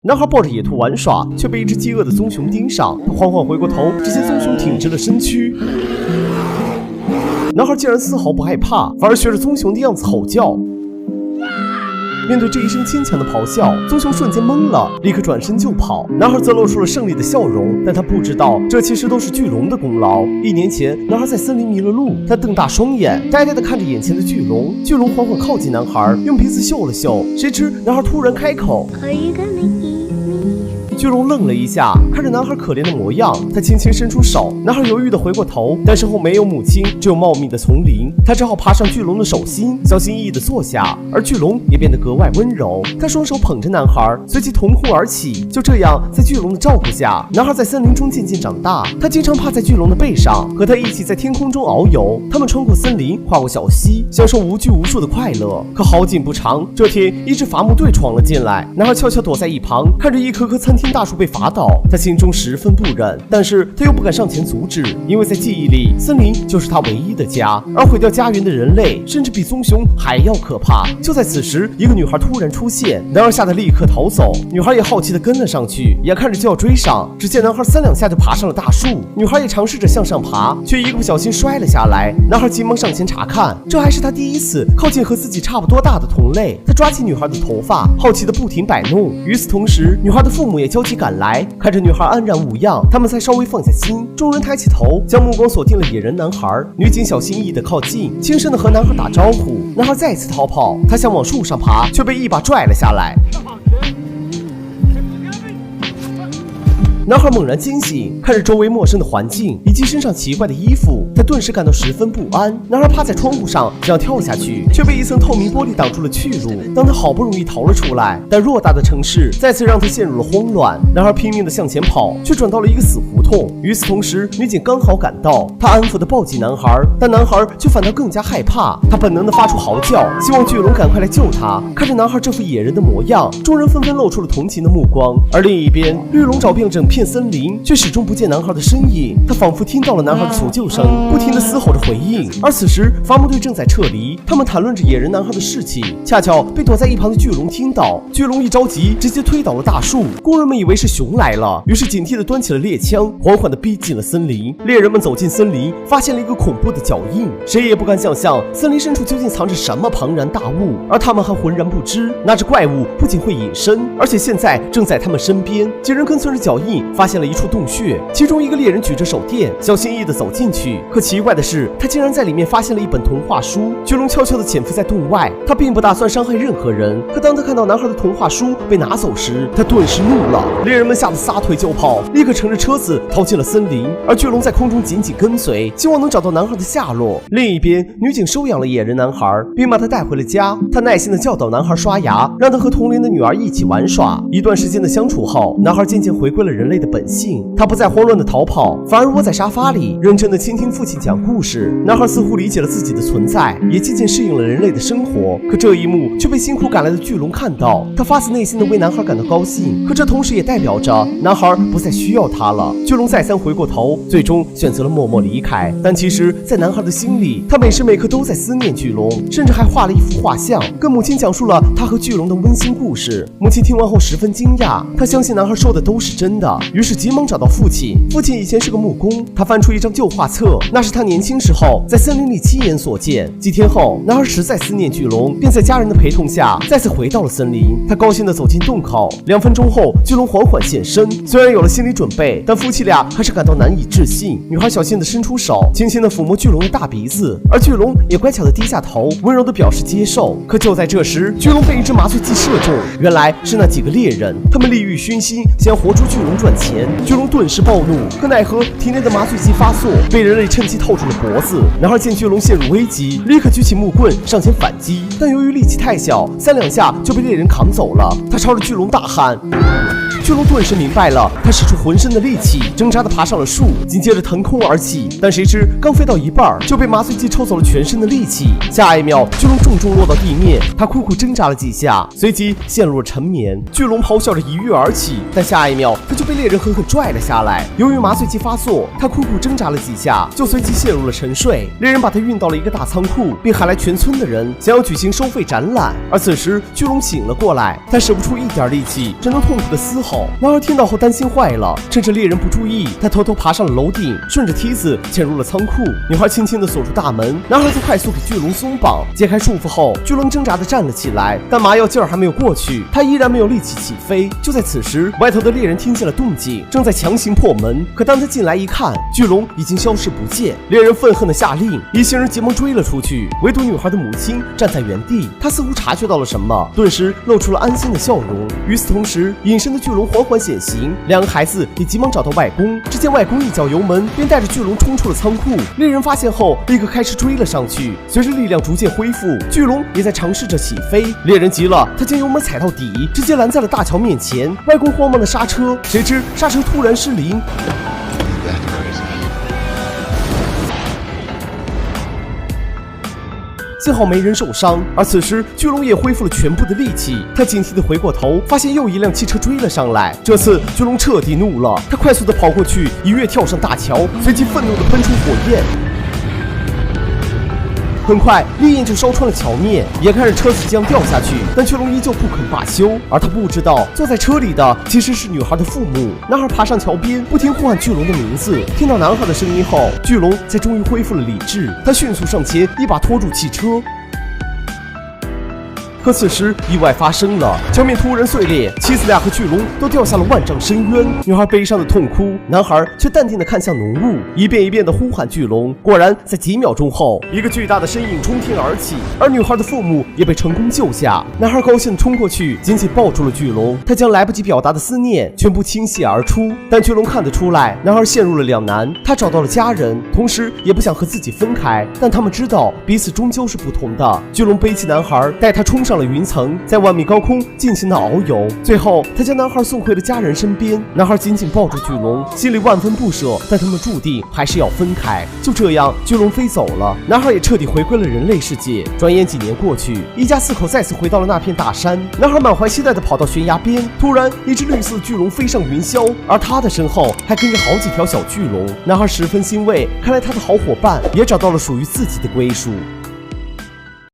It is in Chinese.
男孩抱着野兔玩耍，却被一只饥饿的棕熊盯上。他缓缓回过头，只见棕熊挺直了身躯。男孩竟然丝毫不害怕，反而学着棕熊的样子吼叫。面对这一声牵强的咆哮，棕熊瞬间懵了，立刻转身就跑。男孩则露出了胜利的笑容，但他不知道，这其实都是巨龙的功劳。1年前，男孩在森林迷了路，他瞪大双眼，呆呆地看着眼前的巨龙。巨龙缓缓靠近男孩，用鼻子嗅了嗅，谁知男孩突然开口。巨龙愣了一下，看着男孩可怜的模样，他轻轻伸出手。男孩犹豫地回过头，但身后没有母亲，只有茂密的丛林。他只好爬上巨龙的手心，小心翼翼地坐下，而巨龙也变得格外温柔。他双手捧着男孩，随即腾空而起。就这样，在巨龙的照顾下，男孩在森林中渐渐长大。他经常趴在巨龙的背上，和他一起在天空中遨游。他们穿过森林，跨过小溪，享受无拘无束的快乐。可好景不长，这天一支伐木队闯了进来，男孩悄悄躲在一旁，看着一棵棵参天大树被伐倒，他心中十分不忍，但是他又不敢上前阻止，因为在记忆里，森林就是他唯一的家，而毁掉家园的人类，甚至比棕熊还要可怕。就在此时，一个女孩突然出现，男孩吓得立刻逃走，女孩也好奇地跟了上去，眼看着就要追上，只见男孩3、2下就爬上了大树，女孩也尝试着向上爬，却一个不小心摔了下来。男孩急忙上前查看，这还是他第一次靠近和自己差不多大的同类。他抓起女孩的头发，好奇地不停摆弄。与此同时，女孩的父母也焦急赶来，看着女孩安然无恙，他们才稍微放下心。众人抬起头，将目光锁定了野人男孩。女警小心翼翼地靠近，轻声地和男孩打招呼。男孩再次逃跑，他想往树上爬，却被一把拽了下来。男孩猛然惊醒，看着周围陌生的环境以及身上奇怪的衣服，他顿时感到十分不安。男孩趴在窗户上想要跳下去，却被一层透明玻璃挡住了去路。当他好不容易逃了出来，但偌大的城市再次让他陷入了慌乱。男孩拼命地向前跑，却转到了一个死胡同。与此同时，女警刚好赶到，她安抚地抱紧男孩，但男孩却反倒更加害怕。他本能地发出嚎叫，希望巨龙赶快来救他。看着男孩这副野人的模样，众人纷纷露出了同情的目光。而另一边，绿龙找遍了整片森林，却始终不见男孩的身影。他仿佛听到了男孩的求救声，不停地嘶吼着回应。而此时，伐木队正在撤离，他们谈论着野人男孩的事情，恰巧被躲在一旁的巨龙听到。巨龙一着急，直接推倒了大树。工人们以为是熊来了，于是警惕地端起了猎枪，缓缓地逼近了森林。猎人们走进森林，发现了一个恐怖的脚印，谁也不敢想象森林深处究竟藏着什么庞然大物，而他们还浑然不知，那只怪物不仅会隐身，而且现在正在他们身边。几人跟随着脚印，发现了一处洞穴，其中一个猎人举着手电，小心翼翼地走进去。可奇怪的是，他竟然在里面发现了一本童话书。巨龙悄悄地潜伏在洞外，他并不打算伤害任何人。可当他看到男孩的童话书被拿走时，他顿时怒了。猎人们吓得撒腿就跑，立刻乘着车子逃进了森林。而巨龙在空中紧紧跟随，希望能找到男孩的下落。另一边，女警收养了野人男孩，并把他带回了家。她耐心地教导男孩刷牙，让他和同龄的女儿一起玩耍。一段时间的相处后，男孩渐渐回归了人类的本性，他不再慌乱地逃跑，反而窝在沙发里，认真地倾听父亲讲故事。男孩似乎理解了自己的存在，也渐渐适应了人类的生活。可这一幕却被辛苦赶来的巨龙看到，他发自内心地为男孩感到高兴，可这同时也代表着男孩不再需要他了。巨龙再三回过头，最终选择了默默离开。但其实，在男孩的心里，他每时每刻都在思念巨龙，甚至还画了一幅画像，跟母亲讲述了他和巨龙的温馨故事。母亲听完后十分惊讶，她相信男孩说的都是真的，于是急忙找到父亲。父亲以前是个木工，他翻出一张旧画册，那是他年轻时候在森林里亲眼所见。几天后，男孩实在思念巨龙，便在家人的陪同下再次回到了森林。他高兴地走进洞口，2分钟后，巨龙缓缓现身。虽然有了心理准备，但夫妻俩还是感到难以置信。女孩小心地伸出手，轻轻地抚摸巨龙的大鼻子，而巨龙也乖巧地低下头，温柔地表示接受。可就在这时，巨龙被一支麻醉剂射中，原来是那几个猎人，他们利欲熏心，想要活捉巨龙赚钱。巨龙顿时暴怒，可奈何体内的麻醉剂发作，被人类趁机套住了脖子。男孩见巨龙陷入危机，立刻举起木棍上前反击，但由于力气太小，3、2下就被猎人扛走了。他朝着巨龙大喊。巨龙顿时明白了，他使出浑身的力气，挣扎地爬上了树，紧接着腾空而起。但谁知刚飞到一半，就被麻醉剂抽走了全身的力气。下一秒，巨龙重重落到地面，他苦苦挣扎了几下，随即陷入了沉眠。巨龙咆哮着一跃而起，但下一秒他就被猎人狠狠拽了下来。由于麻醉剂发作，他苦苦挣扎了几下，就随即陷入了沉睡。猎人把他运到了一个大仓库，并喊来全村的人，想要举行收费展览。而此时，巨龙醒了过来，他使不出一点力气，只能痛苦地嘶吼。男孩听到后担心坏了，趁着猎人不注意，他偷偷爬上了楼顶，顺着梯子潜入了仓库。女孩轻轻地锁住大门，男孩则快速给巨龙松绑，解开束缚后，巨龙挣扎地站了起来，但麻药劲儿还没有过去，他依然没有力气起飞。就在此时，外头的猎人听见了动静，正在强行破门。可当他进来一看，巨龙已经消失不见。猎人愤恨地下令，一行人急忙追了出去，唯独女孩的母亲站在原地，她似乎察觉到了什么，顿时露出了安心的笑容。与此同时，隐身的巨龙缓缓显形，两个孩子也急忙找到外公。只见外公一脚油门，便带着巨龙冲出了仓库。猎人发现后，立刻开始追了上去。随着力量逐渐恢复，巨龙也在尝试着起飞。猎人急了，他将油门踩到底，直接拦在了大桥面前。外公慌忙的刹车，谁知刹车突然失灵。幸好没人受伤，而此时巨龙也恢复了全部的力气。他警惕地回过头，发现又一辆汽车追了上来。这次巨龙彻底怒了，他快速地跑过去，一跃跳上大桥，随即愤怒地喷出火焰。很快，烈焰就烧穿了桥面，眼看着车子将掉下去，但巨龙依旧不肯罢休。而他不知道，坐在车里的其实是女孩的父母。男孩爬上桥边，不停呼喊巨龙的名字。听到男孩的声音后，巨龙才终于恢复了理智。他迅速上前，一把拖住汽车。可此时意外发生了，桥面突然碎裂，妻子俩和巨龙都掉下了万丈深渊。女孩悲伤的痛哭，男孩却淡定的看向浓雾，一遍一遍的呼喊巨龙。果然，在几秒钟后，一个巨大的身影冲天而起，而女孩的父母也被成功救下。男孩高兴的冲过去，紧紧抱住了巨龙，他将来不及表达的思念全部倾泻而出。但巨龙看得出来，男孩陷入了两难，他找到了家人，同时也不想和自己分开，但他们知道彼此终究是不同的。巨龙背起男孩，带他冲上了云层，在万米高空进行了遨游。最后，他将男孩送回了家人身边。男孩紧紧抱住巨龙，心里万分不舍，但他们注定还是要分开。就这样，巨龙飞走了，男孩也彻底回归了人类世界。转眼几年过去，一家四口再次回到了那片大山。男孩满怀期待地跑到悬崖边，突然，一只绿色的巨龙飞上云霄，而他的身后还跟着好几条小巨龙。男孩十分欣慰，看来他的好伙伴也找到了属于自己的归属。